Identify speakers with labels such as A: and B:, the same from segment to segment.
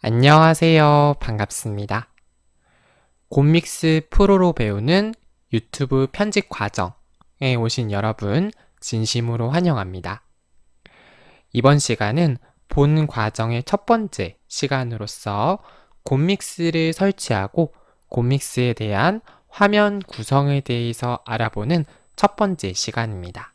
A: 안녕하세요. 반갑습니다. 곰믹스 프로로 배우는 유튜브 편집 과정에 오신 여러분 진심으로 환영합니다. 이번 시간은 본 과정의 첫 번째 시간으로서 곰믹스를 설치하고 곰믹스에 대한 화면 구성에 대해서 알아보는 첫 번째 시간입니다.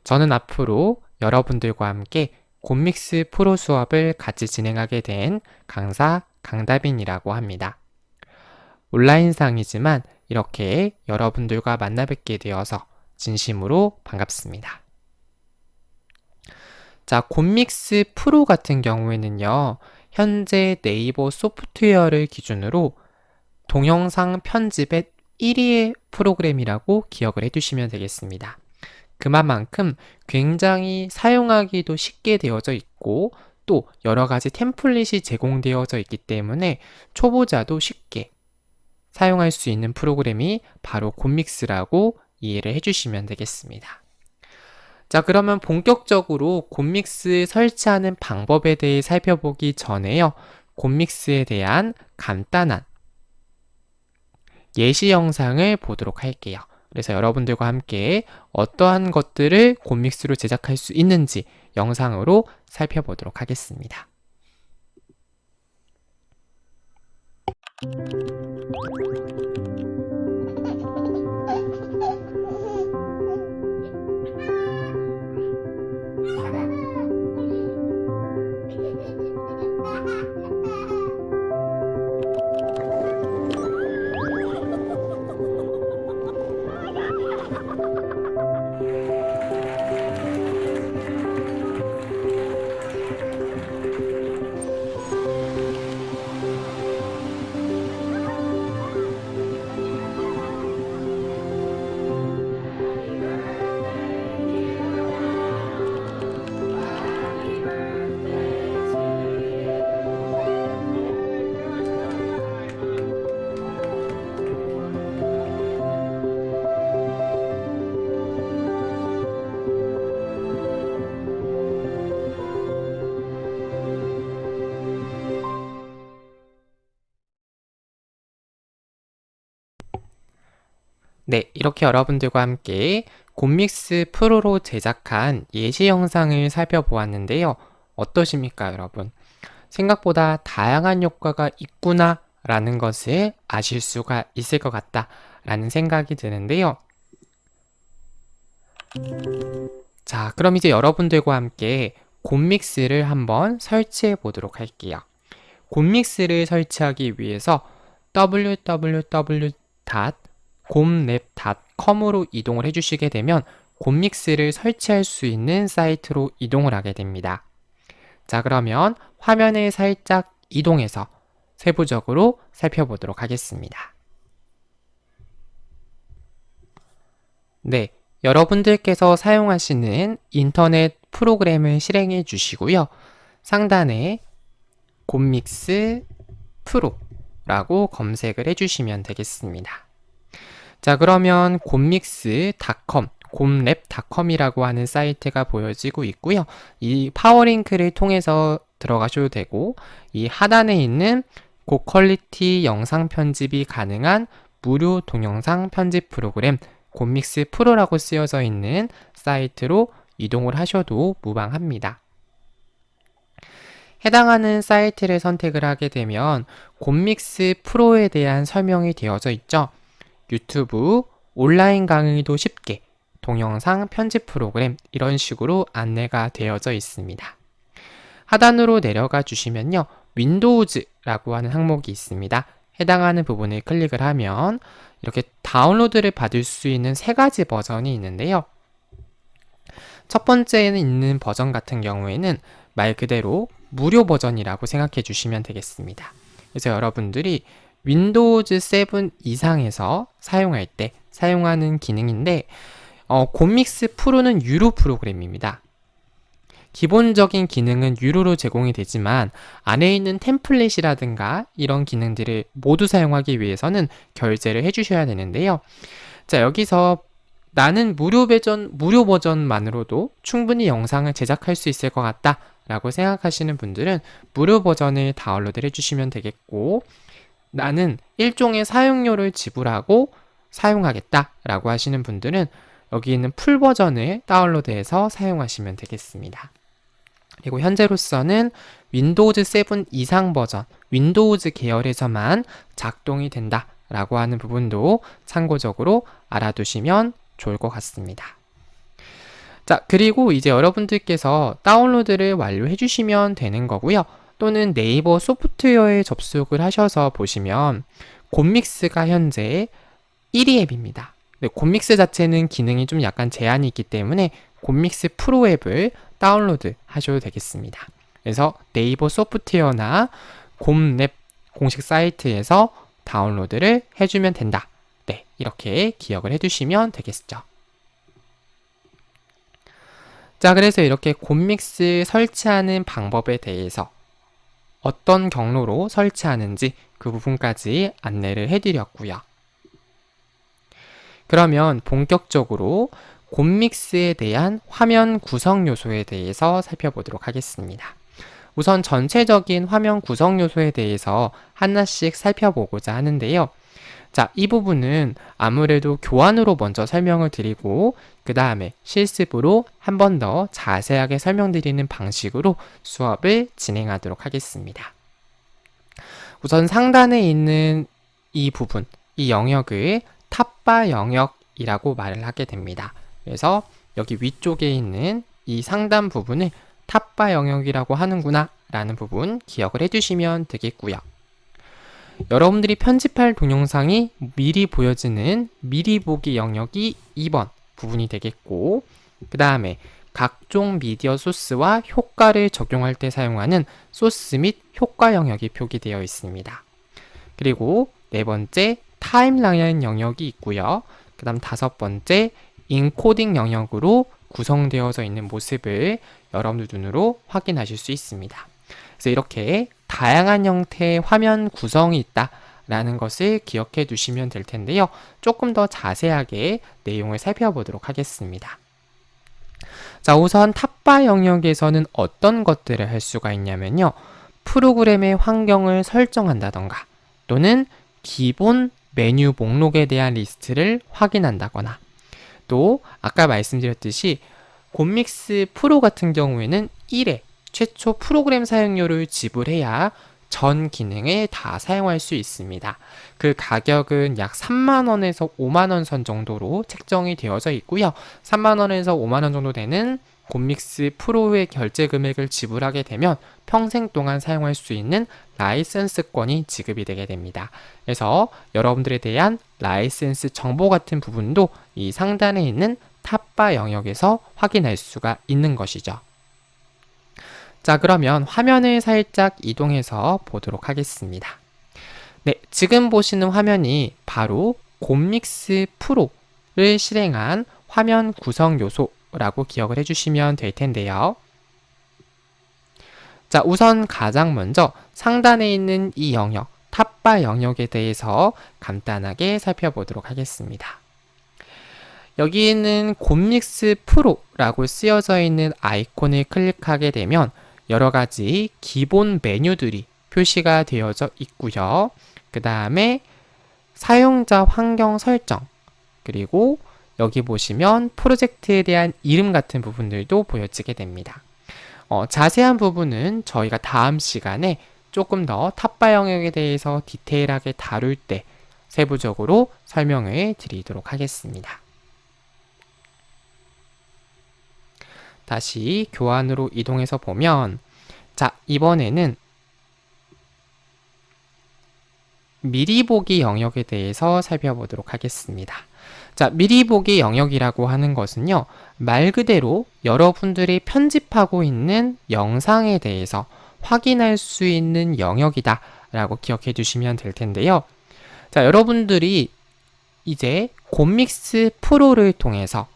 A: 저는 앞으로 여러분들과 함께 곰믹스 프로 수업을 같이 진행하게 된 강사 강다빈이라고 합니다. 온라인상이지만 이렇게 여러분들과 만나 뵙게 되어서 진심으로 반갑습니다. 자, 곰믹스 프로 같은 경우에는요, 현재 네이버 소프트웨어를 기준으로 동영상 편집의 1위의 프로그램이라고 기억을 해두시면 되겠습니다. 그만큼 굉장히 사용하기도 쉽게 되어져 있고 또 여러 가지 템플릿이 제공되어져 있기 때문에 초보자도 쉽게 사용할 수 있는 프로그램이 바로 곰믹스라고 이해를 해주시면 되겠습니다. 자, 그러면 본격적으로 곰믹스 설치하는 방법에 대해 살펴보기 전에요. 곰믹스에 대한 간단한 예시 영상을 보도록 할게요. 그래서 여러분들과 함께 어떠한 것들을 곰믹스로 제작할 수 있는지 영상으로 살펴보도록 하겠습니다. 네, 이렇게 여러분들과 함께 곰믹스 프로로 제작한 예시 영상을 살펴보았는데요. 어떠십니까, 여러분? 생각보다 다양한 효과가 있구나 라는 것을 아실 수가 있을 것 같다 라는 생각이 드는데요. 자, 그럼 이제 여러분들과 함께 곰믹스를 한번 설치해 보도록 할게요. 곰믹스를 설치하기 위해서 www.곰랩.com으로 이동을 해주시게 되면 곰믹스를 설치할 수 있는 사이트로 이동을 하게 됩니다. 자, 그러면 화면에 살짝 이동해서 세부적으로 살펴보도록 하겠습니다. 네, 여러분들께서 사용하시는 인터넷 프로그램을 실행해 주시고요. 상단에 곰믹스 프로라고 검색을 해주시면 되겠습니다. 자, 그러면 곰믹스.com, 곰랩.com이라고 하는 사이트가 보여지고 있고요. 이 파워링크를 통해서 들어가셔도 되고, 이 하단에 있는 고퀄리티 영상 편집이 가능한 무료 동영상 편집 프로그램 곰믹스 프로라고 쓰여져 있는 사이트로 이동을 하셔도 무방합니다. 해당하는 사이트를 선택을 하게 되면 곰믹스 프로에 대한 설명이 되어져 있죠. 유튜브, 온라인 강의도 쉽게, 동영상 편집 프로그램 이런 식으로 안내가 되어져 있습니다. 하단으로 내려가 주시면요. 윈도우즈라고 하는 항목이 있습니다. 해당하는 부분을 클릭을 하면 이렇게 다운로드를 받을 수 있는 세 가지 버전이 있는데요. 첫 번째에는 있는 버전 같은 경우에는 말 그대로 무료 버전이라고 생각해 주시면 되겠습니다. 그래서 여러분들이 윈도우즈 7 이상에서 사용할 때 사용하는 기능인데 곰믹스 프로는 유료 프로그램입니다. 기본적인 기능은 유료로 제공이 되지만 안에 있는 템플릿이라든가 이런 기능들을 모두 사용하기 위해서는 결제를 해주셔야 되는데요. 자, 여기서 나는 무료 버전만으로도 충분히 영상을 제작할 수 있을 것 같다 라고 생각하시는 분들은 무료 버전을 다운로드 해주시면 되겠고, 나는 일종의 사용료를 지불하고 사용하겠다 라고 하시는 분들은 여기 있는 풀 버전을 다운로드해서 사용하시면 되겠습니다. 그리고 현재로서는 윈도우즈 7 이상 버전, 윈도우즈 계열에서만 작동이 된다 라고 하는 부분도 참고적으로 알아두시면 좋을 것 같습니다. 자, 그리고 이제 여러분들께서 다운로드를 완료해 주시면 되는 거고요. 또는 네이버 소프트웨어에 접속을 하셔서 보시면 곰믹스가 현재 1위 앱입니다. 네, 곰믹스 자체는 기능이 좀 약간 제한이 있기 때문에 곰믹스 프로 앱을 다운로드 하셔도 되겠습니다. 그래서 네이버 소프트웨어나 곰랩 공식 사이트에서 다운로드를 해주면 된다. 네, 이렇게 기억을 해두시면 되겠죠. 자, 그래서 이렇게 곰믹스 설치하는 방법에 대해서 어떤 경로로 설치하는지 그 부분까지 안내를 해드렸고요. 그러면 본격적으로 곰믹스에 대한 화면 구성 요소에 대해서 살펴보도록 하겠습니다. 우선 전체적인 화면 구성 요소에 대해서 하나씩 살펴보고자 하는데요. 자, 이 부분은 아무래도 교환으로 먼저 설명을 드리고 그 다음에 실습으로 한 번 더 자세하게 설명드리는 방식으로 수업을 진행하도록 하겠습니다. 우선 상단에 있는 이 부분, 이 영역을 탑바 영역이라고 말을 하게 됩니다. 그래서 여기 위쪽에 있는 이 상단 부분을 탑바 영역이라고 하는구나 라는 부분 기억을 해주시면 되겠고요. 여러분들이 편집할 동영상이 미리 보여지는 미리 보기 영역이 2번 부분이 되겠고, 그 다음에 각종 미디어 소스와 효과를 적용할 때 사용하는 소스 및 효과 영역이 표기되어 있습니다. 그리고 네 번째 타임라인 영역이 있고요. 그 다음 다섯 번째 인코딩 영역으로 구성되어져 있는 모습을 여러분들 눈으로 확인하실 수 있습니다. 그래서 이렇게 다양한 형태의 화면 구성이 있다라는 것을 기억해 두시면 될 텐데요. 조금 더 자세하게 내용을 살펴보도록 하겠습니다. 자, 우선 탑바 영역에서는 어떤 것들을 할 수가 있냐면요. 프로그램의 환경을 설정한다던가 또는 기본 메뉴 목록에 대한 리스트를 확인한다거나 또 아까 말씀드렸듯이 곰믹스 프로 같은 경우에는 1회 최초 프로그램 사용료를 지불해야 전 기능을 다 사용할 수 있습니다. 그 가격은 약 3만원에서 5만원 선 정도로 책정이 되어져 있고요. 3만원에서 5만원 정도 되는 곰믹스 프로의 결제 금액을 지불하게 되면 평생 동안 사용할 수 있는 라이센스권이 지급이 되게 됩니다. 그래서 여러분들에 대한 라이센스 정보 같은 부분도 이 상단에 있는 탑바 영역에서 확인할 수가 있는 것이죠. 자, 그러면 화면을 살짝 이동해서 보도록 하겠습니다. 네, 지금 보시는 화면이 바로 곰믹스 프로를 실행한 화면 구성 요소라고 기억을 해주시면 될 텐데요. 자, 우선 가장 먼저 상단에 있는 이 영역, 탑바 영역에 대해서 간단하게 살펴보도록 하겠습니다. 여기는 곰믹스 프로라고 쓰여져 있는 아이콘을 클릭하게 되면 여러 가지 기본 메뉴들이 표시가 되어져 있고요. 그 다음에 사용자 환경 설정, 그리고 여기 보시면 프로젝트에 대한 이름 같은 부분들도 보여지게 됩니다. 자세한 부분은 저희가 다음 시간에 조금 더 탑바 영역에 대해서 디테일하게 다룰 때 세부적으로 설명을 드리도록 하겠습니다. 다시 교환으로 이동해서 보면, 자, 이번에는 미리 보기 영역에 대해서 살펴보도록 하겠습니다. 자, 미리 보기 영역이라고 하는 것은요, 말 그대로 여러분들이 편집하고 있는 영상에 대해서 확인할 수 있는 영역이다 라고 기억해 두시면 될 텐데요. 자, 여러분들이 이제 곰믹스 프로를 통해서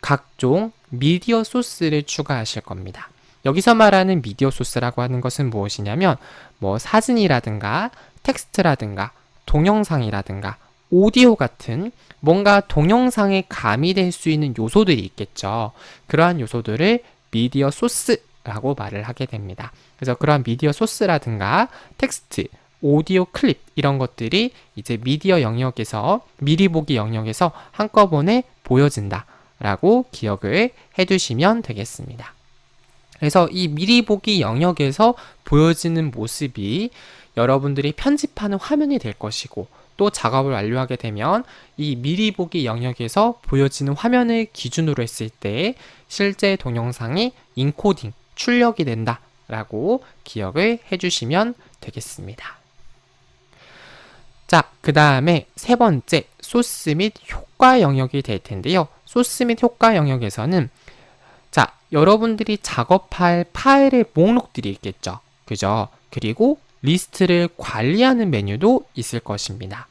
A: 각종 미디어 소스를 추가하실 겁니다. 여기서 말하는 미디어 소스라고 하는 것은 무엇이냐면 뭐 사진이라든가 텍스트라든가 동영상이라든가 오디오 같은 뭔가 동영상에 가미될 수 있는 요소들이 있겠죠. 그러한 요소들을 미디어 소스 라고 말을 하게 됩니다. 그래서 그러한 미디어 소스라든가 텍스트, 오디오 클립 이런 것들이 이제 미디어 영역에서 미리 보기 영역에서 한꺼번에 보여진다 라고 기억을 해두시면 되겠습니다. 그래서 이 미리 보기 영역에서 보여지는 모습이 여러분들이 편집하는 화면이 될 것이고, 또 작업을 완료하게 되면 이 미리 보기 영역에서 보여지는 화면을 기준으로 했을 때 실제 동영상이 인코딩, 출력이 된다 라고 기억을 해주시면 되겠습니다. 자, 그 다음에 세 번째, 소스 및 효과 영역이 될 텐데요. 소스 및 효과 영역에서는 자, 여러분들이 작업할 파일의 목록들이 있겠죠. 그죠? 그리고 리스트를 관리하는 메뉴도 있을 것입니다.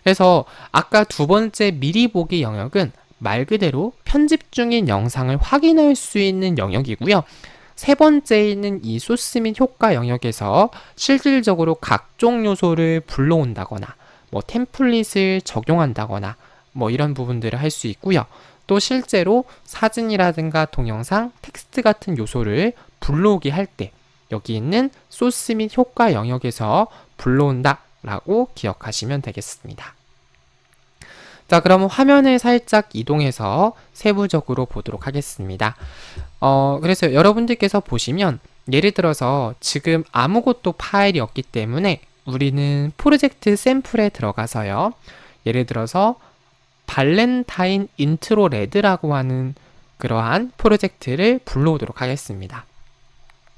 A: 그래서 아까 두 번째 미리 보기 영역은 말 그대로 편집 중인 영상을 확인할 수 있는 영역이고요. 세 번째에 있는 이 소스 및 효과 영역에서 실질적으로 각종 요소를 불러온다거나 뭐 템플릿을 적용한다거나 뭐 이런 부분들을 할 수 있고요. 또 실제로 사진이라든가 동영상, 텍스트 같은 요소를 불러오게 할 때 여기 있는 소스 및 효과 영역에서 불러온다 라고 기억하시면 되겠습니다. 자, 그럼 화면을 살짝 이동해서 세부적으로 보도록 하겠습니다. 그래서 여러분들께서 보시면 예를 들어서 지금 아무것도 파일이 없기 때문에 우리는 프로젝트 샘플에 들어가서요. 예를 들어서 발렌타인 인트로 레드라고 하는 그러한 프로젝트를 불러오도록 하겠습니다.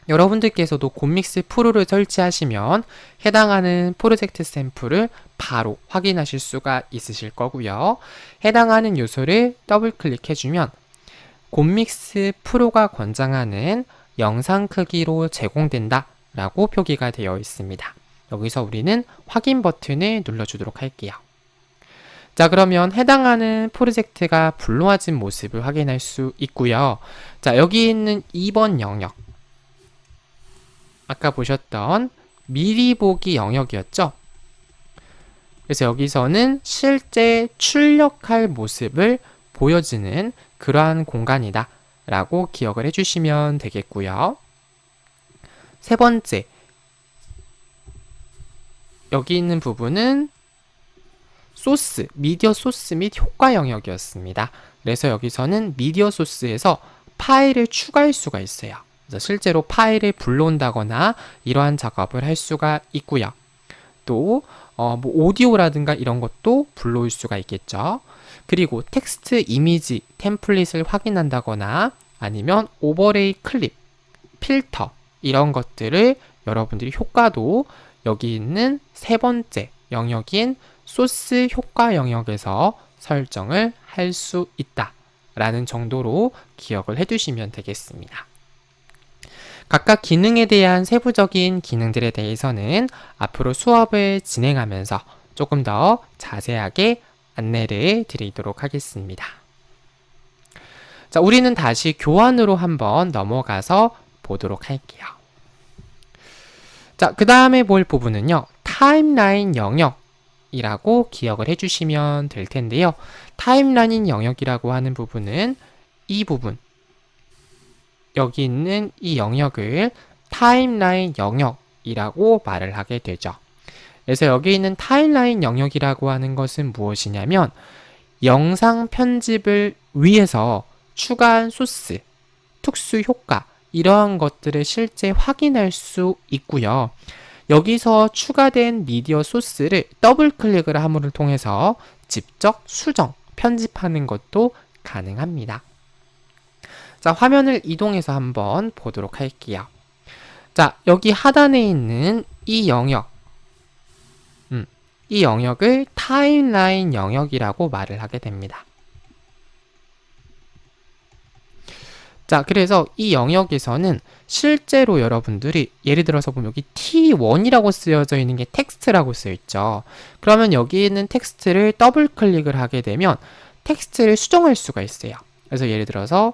A: 여러분들께서도 곰믹스 프로를 설치하시면 해당하는 프로젝트 샘플을 바로 확인하실 수가 있으실 거고요. 해당하는 요소를 더블 클릭해주면 곰믹스 프로가 권장하는 영상 크기로 제공된다 라고 표기가 되어 있습니다. 여기서 우리는 확인 버튼을 눌러주도록 할게요. 자, 그러면 해당하는 프로젝트가 불러와진 모습을 확인할 수 있고요. 자, 여기 있는 2번 영역, 아까 보셨던 미리 보기 영역이었죠. 그래서 여기서는 실제 출력할 모습을 보여주는 그러한 공간이다 라고 기억을 해주시면 되겠고요. 세 번째, 여기 있는 부분은 소스, 미디어 소스 및 효과 영역이었습니다. 그래서 여기서는 미디어 소스에서 파일을 추가할 수가 있어요. 그래서 실제로 파일을 불러온다거나 이러한 작업을 할 수가 있고요. 또 뭐 오디오라든가 이런 것도 불러올 수가 있겠죠. 그리고 텍스트, 이미지, 템플릿을 확인한다거나 아니면 오버레이 클립, 필터 이런 것들을 여러분들이 효과도 여기 있는 세 번째 영역인 소스 효과 영역에서 설정을 할 수 있다 라는 정도로 기억을 해두시면 되겠습니다. 각각 기능에 대한 세부적인 기능들에 대해서는 앞으로 수업을 진행하면서 조금 더 자세하게 안내를 드리도록 하겠습니다. 자, 우리는 다시 교환으로 한번 넘어가서 보도록 할게요. 자, 그 다음에 볼 부분은요, 타임라인 영역이라고 기억을 해주시면 될 텐데요. 타임라인 영역이라고 하는 부분은 이 부분, 여기 있는 이 영역을 타임라인 영역이라고 말을 하게 되죠. 그래서 여기 있는 타임라인 영역이라고 하는 것은 무엇이냐면 영상 편집을 위해서 추가한 소스, 특수 효과 이러한 것들을 실제 확인할 수 있고요. 여기서 추가된 미디어 소스를 더블 클릭을 함으로 통해서 직접 수정, 편집하는 것도 가능합니다. 자, 화면을 이동해서 한번 보도록 할게요. 자, 여기 하단에 있는 이 영역, 이 영역을 타임라인 영역이라고 말을 하게 됩니다. 자, 그래서 이 영역에서는 실제로 여러분들이 예를 들어서 보면 여기 T1이라고 쓰여져 있는 게 텍스트라고 쓰여 있죠. 그러면 여기 있는 텍스트를 더블 클릭을 하게 되면 텍스트를 수정할 수가 있어요. 그래서 예를 들어서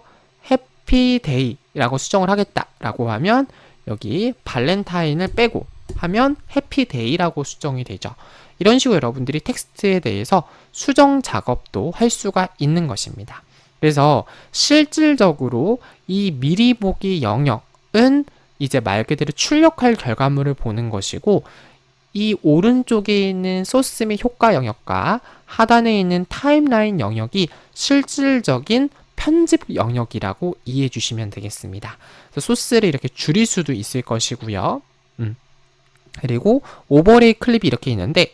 A: 해피데이라고 수정을 하겠다라고 하면 여기 발렌타인을 빼고 하면 해피데이라고 수정이 되죠. 이런 식으로 여러분들이 텍스트에 대해서 수정 작업도 할 수가 있는 것입니다. 그래서 실질적으로 이 미리 보기 영역 이제 말 그대로 출력할 결과물을 보는 것이고, 이 오른쪽에 있는 소스 및 효과 영역과 하단에 있는 타임라인 영역이 실질적인 편집 영역이라고 이해해 주시면 되겠습니다. 그래서 소스를 이렇게 줄일 수도 있을 것이고요. 그리고 오버레이 클립이 이렇게 있는데,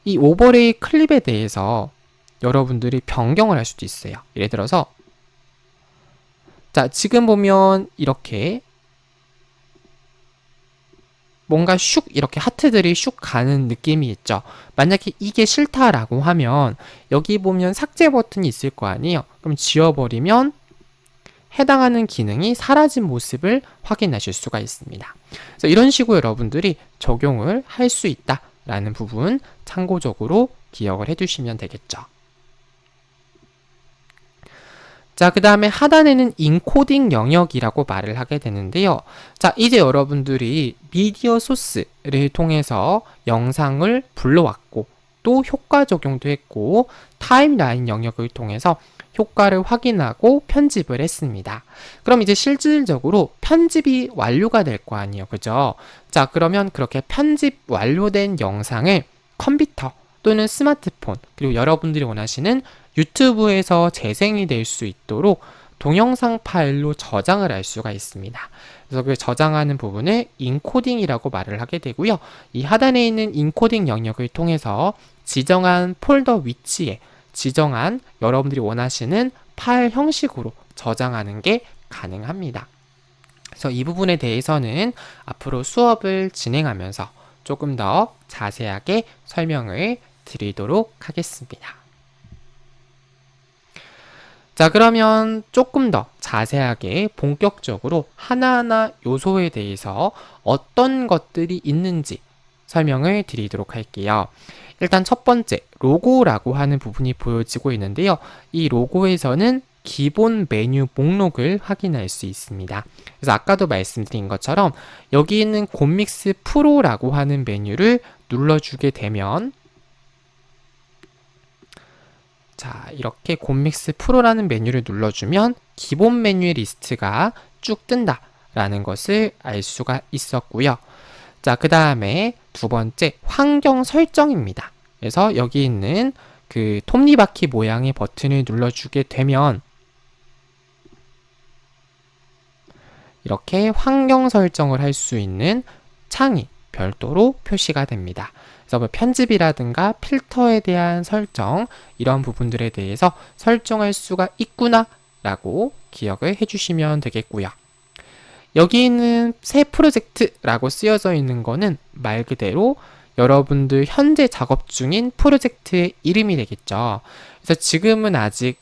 A: 이 오버레이 클립에 대해서 여러분들이 변경을 할 수도 있어요. 예를 들어서 자, 지금 보면 이렇게 뭔가 슉 이렇게 하트들이 슉 가는 느낌이 있죠. 만약에 이게 싫다라고 하면 여기 보면 삭제 버튼이 있을 거 아니에요. 그럼 지워버리면 해당하는 기능이 사라진 모습을 확인하실 수가 있습니다. 그래서 이런 식으로 여러분들이 적용을 할 수 있다라는 부분 참고적으로 기억을 해두시면 되겠죠. 자, 그 다음에 하단에는 인코딩 영역이라고 말을 하게 되는데요. 자, 이제 여러분들이 미디어 소스를 통해서 영상을 불러왔고, 또 효과 적용도 했고, 타임라인 영역을 통해서 효과를 확인하고 편집을 했습니다. 그럼 이제 실질적으로 편집이 완료가 될 거 아니에요. 그죠? 자, 그러면 그렇게 편집 완료된 영상을 컴퓨터 또는 스마트폰, 그리고 여러분들이 원하시는 유튜브에서 재생이 될 수 있도록 동영상 파일로 저장을 할 수가 있습니다. 그래서 그 저장하는 부분을 인코딩이라고 말을 하게 되고요. 이 하단에 있는 인코딩 영역을 통해서 지정한 폴더 위치에 지정한 여러분들이 원하시는 파일 형식으로 저장하는 게 가능합니다. 그래서 이 부분에 대해서는 앞으로 수업을 진행하면서 조금 더 자세하게 설명을 드리도록 하겠습니다. 자, 그러면 조금 더 자세하게 본격적으로 하나하나 요소에 대해서 어떤 것들이 있는지 설명을 드리도록 할게요. 일단 첫 번째, 로고라고 하는 부분이 보여지고 있는데요. 이 로고에서는 기본 메뉴 목록을 확인할 수 있습니다. 그래서 아까도 말씀드린 것처럼 여기 있는 곰믹스 프로라고 하는 메뉴를 눌러주게 되면, 자, 이렇게 곰믹스 프로라는 메뉴를 눌러주면 기본 메뉴의 리스트가 쭉 뜬다라는 것을 알 수가 있었고요. 자, 그 다음에 두 번째, 환경 설정입니다. 그래서 여기 있는 그 톱니바퀴 모양의 버튼을 눌러주게 되면 이렇게 환경 설정을 할 수 있는 창이 별도로 표시가 됩니다. 그래서 뭐 편집이라든가 필터에 대한 설정, 이런 부분들에 대해서 설정할 수가 있구나 라고 기억을 해주시면 되겠고요. 여기 있는 새 프로젝트라고 쓰여져 있는 거는 말 그대로 여러분들 현재 작업 중인 프로젝트의 이름이 되겠죠. 그래서 지금은 아직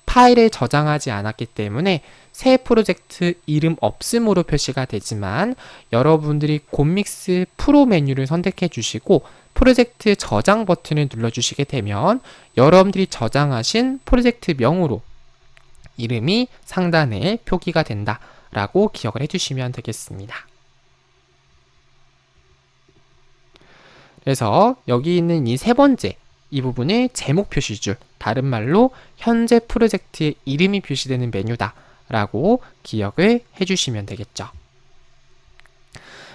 A: 파일에 저장하지 않았기 때문에 새 프로젝트 이름 없음으로 표시가 되지만, 여러분들이 곰믹스 프로 메뉴를 선택해 주시고 프로젝트 저장 버튼을 눌러 주시게 되면 여러분들이 저장하신 프로젝트 명으로 이름이 상단에 표기가 된다 라고 기억을 해주시면 되겠습니다. 그래서 여기 있는 이 세 번째, 이 부분을 제목 표시줄, 다른 말로 현재 프로젝트의 이름이 표시되는 메뉴다 라고 기억을 해주시면 되겠죠.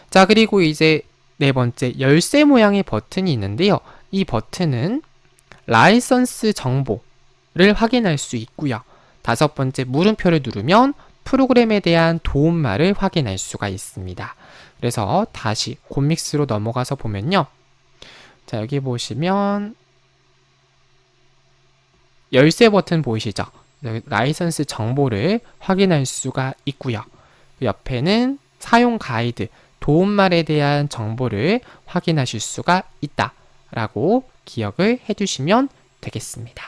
A: 자, 그리고 이제 네 번째, 열쇠 모양의 버튼이 있는데요. 이 버튼은 라이선스 정보를 확인할 수 있고요. 다섯 번째, 물음표를 누르면 프로그램에 대한 도움말을 확인할 수가 있습니다. 그래서 다시 곰믹스로 넘어가서 보면요. 자, 여기 보시면 열쇠 버튼 보이시죠? 라이선스 정보를 확인할 수가 있고요. 옆에는 사용 가이드, 도움말에 대한 정보를 확인하실 수가 있다라고 기억을 해두시면 되겠습니다.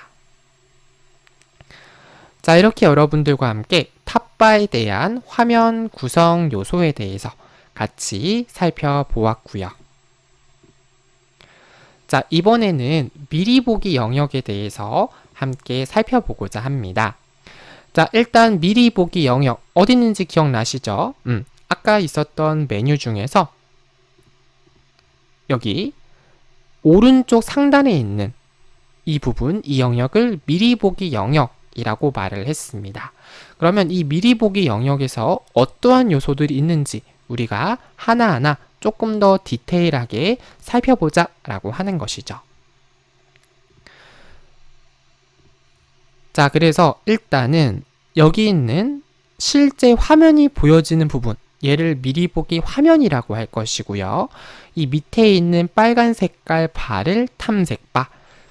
A: 자, 이렇게 여러분들과 함께 탑바에 대한 화면 구성 요소에 대해서 같이 살펴보았고요. 자, 이번에는 미리 보기 영역에 대해서 함께 살펴보고자 합니다. 자, 일단 미리 보기 영역 어디 있는지 기억나시죠? 아까 있었던 메뉴 중에서 여기 오른쪽 상단에 있는 이 부분, 이 영역을 미리 보기 영역 이라고 말을 했습니다. 그러면 이 미리 보기 영역에서 어떠한 요소들이 있는지 우리가 하나하나 조금 더 디테일하게 살펴보자 라고 하는 것이죠. 자, 그래서 일단은 여기 있는 실제 화면이 보여지는 부분, 얘를 미리 보기 화면이라고 할 것이고요. 이 밑에 있는 빨간 색깔 바를 탐색바,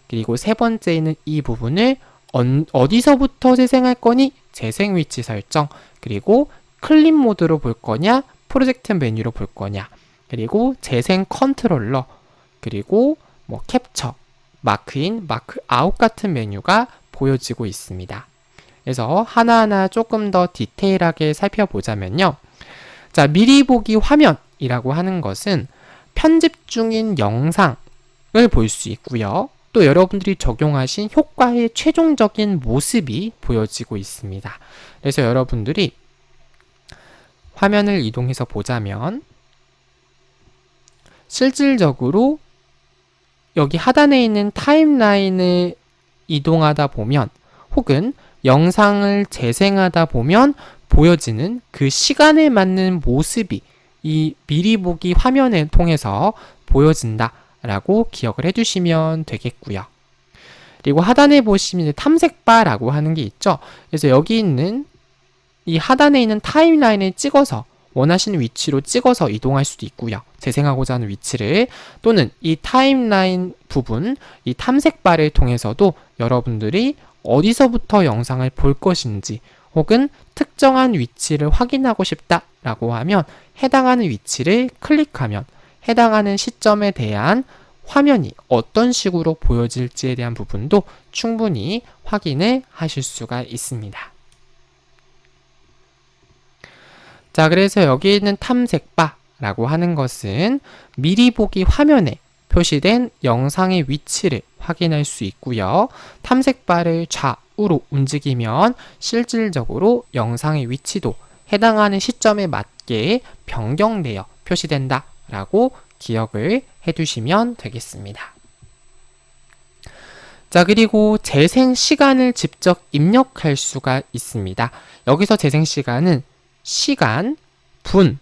A: 그리고 세 번째 있는 이 부분을 어디서부터 재생할 거니? 재생 위치 설정, 그리고 클립 모드로 볼 거냐? 프로젝트 메뉴로 볼 거냐? 그리고 재생 컨트롤러, 그리고 뭐 캡처, 마크인, 마크아웃 같은 메뉴가 보여지고 있습니다. 그래서 하나하나 조금 더 디테일하게 살펴보자면요. 자, 미리 보기 화면이라고 하는 것은 편집 중인 영상을 볼 수 있고요. 또 여러분들이 적용하신 효과의 최종적인 모습이 보여지고 있습니다. 그래서 여러분들이 화면을 이동해서 보자면 실질적으로 여기 하단에 있는 타임라인을 이동하다 보면 혹은 영상을 재생하다 보면 보여지는 그 시간에 맞는 모습이 이 미리 보기 화면을 통해서 보여진다 라고 기억을 해주시면 되겠고요. 그리고 하단에 보시면 탐색바라고 하는 게 있죠. 그래서 여기 있는 이 하단에 있는 타임라인을 찍어서 원하시는 위치로 찍어서 이동할 수도 있고요. 재생하고자 하는 위치를, 또는 이 타임라인 부분, 이 탐색바를 통해서도 여러분들이 어디서부터 영상을 볼 것인지 혹은 특정한 위치를 확인하고 싶다라고 하면 해당하는 위치를 클릭하면 해당하는 시점에 대한 화면이 어떤 식으로 보여질지에 대한 부분도 충분히 확인을 하실 수가 있습니다. 자, 그래서 여기 있는 탐색바라고 하는 것은 미리 보기 화면에 표시된 영상의 위치를 확인할 수 있고요. 탐색바를 좌우로 움직이면 실질적으로 영상의 위치도 해당하는 시점에 맞게 변경되어 표시된다 라고 기억을 해두시면 되겠습니다. 자, 그리고 재생 시간을 직접 입력할 수가 있습니다. 여기서 재생 시간은 시간, 분,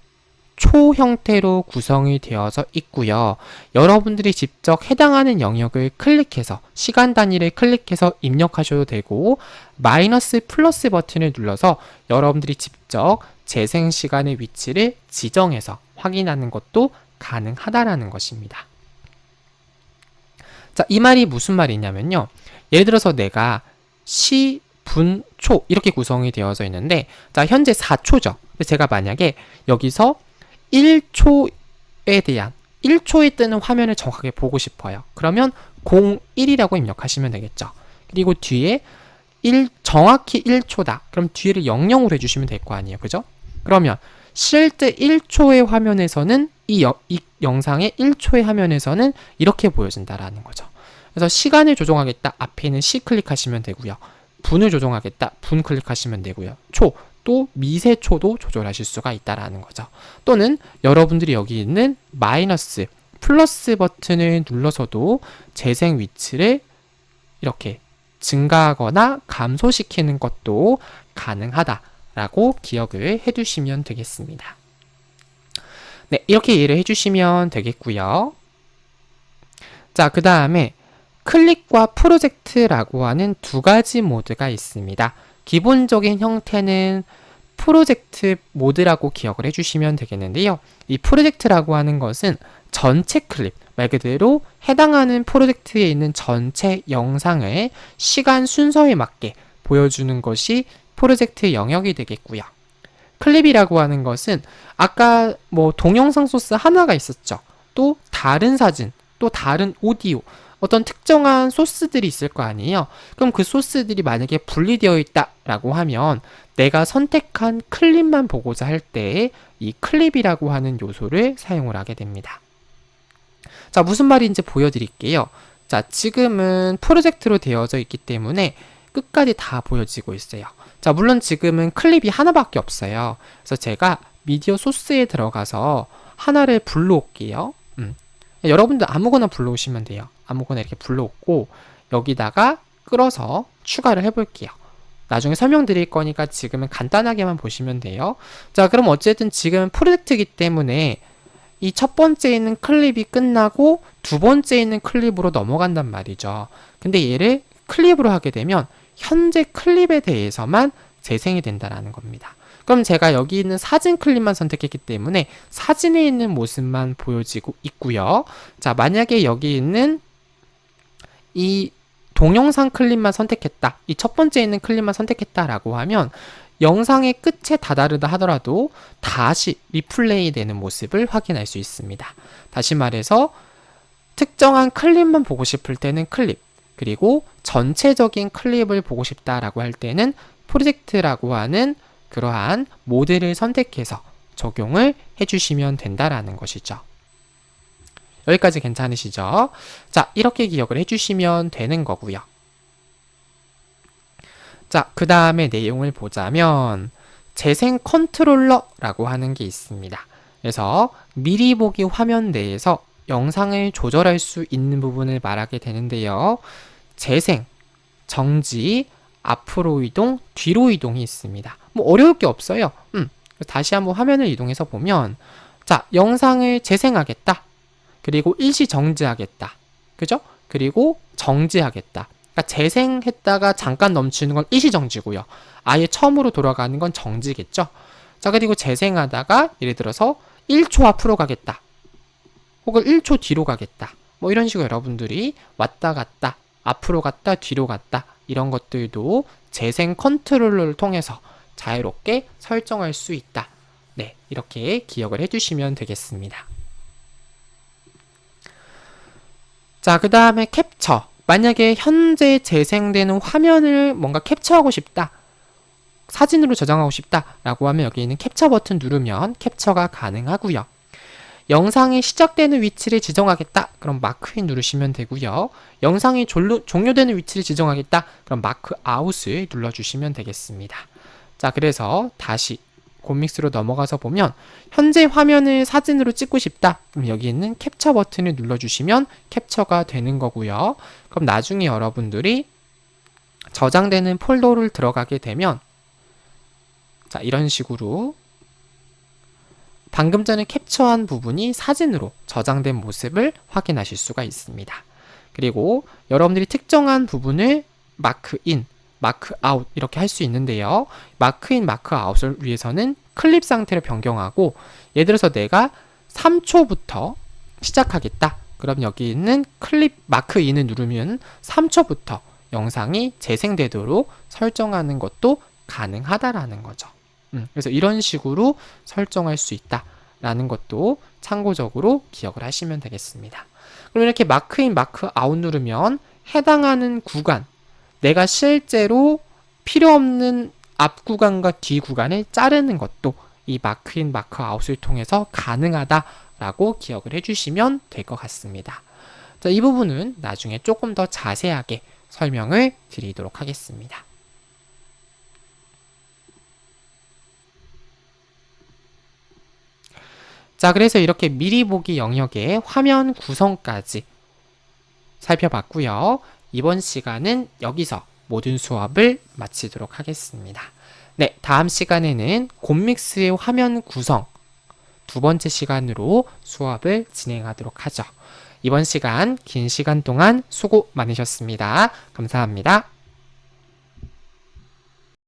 A: 초 형태로 구성이 되어져 있고요. 여러분들이 직접 해당하는 영역을 클릭해서 시간 단위를 클릭해서 입력하셔도 되고 마이너스 플러스 버튼을 눌러서 여러분들이 직접 재생 시간의 위치를 지정해서 확인하는 것도 가능하다라는 것입니다. 자, 이 말이 무슨 말이냐면요. 예를 들어서 내가 시, 분, 초 이렇게 구성이 되어져 있는데 자, 현재 4초죠. 제가 만약에 여기서 1초에 대한 1초에 뜨는 화면을 정확하게 보고 싶어요. 그러면 01이라고 입력하시면 되겠죠. 그리고 뒤에 정확히 1초다. 그럼 뒤를 00으로 해주시면 될 거 아니에요. 그죠? 그러면 실제 1초의 화면에서는 이 영상의 1초의 화면에서는 이렇게 보여진다라는 거죠. 그래서 시간을 조정하겠다. 앞에 있는 시 클릭하시면 되고요. 분을 조정하겠다. 분 클릭하시면 되고요. 초, 또 미세초도 조절하실 수가 있다라는 거죠. 또는 여러분들이 여기 있는 마이너스, 플러스 버튼을 눌러서도 재생 위치를 이렇게 증가하거나 감소시키는 것도 가능하다라고 기억을 해두시면 되겠습니다. 네, 이렇게 이해를 해주시면 되겠고요. 자, 그 다음에 클립과 프로젝트라고 하는 두 가지 모드가 있습니다. 기본적인 형태는 프로젝트 모드라고 기억을 해주시면 되겠는데요. 이 프로젝트라고 하는 것은 전체 클립, 말 그대로 해당하는 프로젝트에 있는 전체 영상을 시간 순서에 맞게 보여주는 것이 프로젝트 영역이 되겠고요. 클립이라고 하는 것은 아까 뭐 동영상 소스 하나가 있었죠. 또 다른 사진, 또 다른 오디오, 어떤 특정한 소스들이 있을 거 아니에요. 그럼 그 소스들이 만약에 분리되어 있다라고 하면 내가 선택한 클립만 보고자 할 때 이 클립이라고 하는 요소를 사용을 하게 됩니다. 자, 무슨 말인지 보여드릴게요. 자, 지금은 프로젝트로 되어져 있기 때문에 끝까지 다 보여지고 있어요. 자, 물론 지금은 클립이 하나밖에 없어요. 그래서 제가 미디어 소스에 들어가서 하나를 불러올게요. 여러분들 아무거나 불러오시면 돼요. 아무거나 이렇게 불러오고 여기다가 끌어서 추가를 해볼게요. 나중에 설명드릴 거니까 지금은 간단하게만 보시면 돼요. 자, 그럼 어쨌든 지금은 프로젝트이기 때문에 이 첫 번째 있는 클립이 끝나고 두 번째 있는 클립으로 넘어간단 말이죠. 근데 얘를 클립으로 하게 되면 현재 클립에 대해서만 재생이 된다라는 겁니다. 그럼 제가 여기 있는 사진 클립만 선택했기 때문에 사진에 있는 모습만 보여지고 있고요. 자, 만약에 여기 있는 이 동영상 클립만 선택했다. 이 첫 번째 있는 클립만 선택했다라고 하면 영상의 끝에 다다르다 하더라도 다시 리플레이 되는 모습을 확인할 수 있습니다. 다시 말해서 특정한 클립만 보고 싶을 때는 클립, 그리고 전체적인 클립을 보고 싶다라고 할 때는 프로젝트라고 하는 그러한 모드를 선택해서 적용을 해주시면 된다라는 것이죠. 여기까지 괜찮으시죠? 자, 이렇게 기억을 해주시면 되는 거고요. 자, 그 다음에 내용을 보자면 재생 컨트롤러라고 하는 게 있습니다. 그래서 미리 보기 화면 내에서 영상을 조절할 수 있는 부분을 말하게 되는데요. 재생, 정지, 앞으로 이동, 뒤로 이동이 있습니다. 뭐 어려울 게 없어요. 다시 한번 화면을 이동해서 보면 자, 영상을 재생하겠다. 그리고 일시 정지하겠다. 그죠? 그리고 정지하겠다. 그러니까 재생했다가 잠깐 멈추는 건 일시 정지고요. 아예 처음으로 돌아가는 건 정지겠죠. 자, 그리고 재생하다가 예를 들어서 1초 앞으로 가겠다. 혹은 1초 뒤로 가겠다. 뭐 이런 식으로 여러분들이 왔다 갔다, 앞으로 갔다, 뒤로 갔다 이런 것들도 재생 컨트롤러를 통해서 자유롭게 설정할 수 있다. 네, 이렇게 기억을 해주시면 되겠습니다. 자, 그 다음에 캡처. 만약에 현재 재생되는 화면을 뭔가 캡처하고 싶다. 사진으로 저장하고 싶다. 라고 하면 여기 있는 캡처 버튼 누르면 캡처가 가능하고요. 영상이 시작되는 위치를 지정하겠다. 그럼 마크인 누르시면 되고요. 영상이 종료되는 위치를 지정하겠다. 그럼 마크 아웃을 눌러주시면 되겠습니다. 자, 그래서 다시 곰믹스로 넘어가서 보면 현재 화면을 사진으로 찍고 싶다. 그럼 여기 있는 캡처 버튼을 눌러주시면 캡처가 되는 거고요. 그럼 나중에 여러분들이 저장되는 폴더를 들어가게 되면 자, 이런 식으로 방금 전에 캡처한 부분이 사진으로 저장된 모습을 확인하실 수가 있습니다. 그리고 여러분들이 특정한 부분을 마크인, 마크아웃 이렇게 할 수 있는데요. 마크인, 마크아웃을 위해서는 클립 상태를 변경하고 예를 들어서 내가 3초부터 시작하겠다. 그럼 여기 있는 클립 마크인을 누르면 3초부터 영상이 재생되도록 설정하는 것도 가능하다라는 거죠. 그래서 이런 식으로 설정할 수 있다라는 것도 참고적으로 기억을 하시면 되겠습니다. 그럼 이렇게 마크인, 마크아웃 누르면 해당하는 구간, 내가 실제로 필요 없는 앞 구간과 뒤 구간을 자르는 것도 이 마크인, 마크아웃을 통해서 가능하다라고 기억을 해주시면 될 것 같습니다. 자, 이 부분은 나중에 조금 더 자세하게 설명을 드리도록 하겠습니다. 자, 그래서 이렇게 미리 보기 영역의 화면 구성까지 살펴봤고요. 이번 시간은 여기서 모든 수업을 마치도록 하겠습니다. 네, 다음 시간에는 곰믹스의 화면 구성 두 번째 시간으로 수업을 진행하도록 하죠. 이번 시간 긴 시간 동안 수고 많으셨습니다. 감사합니다.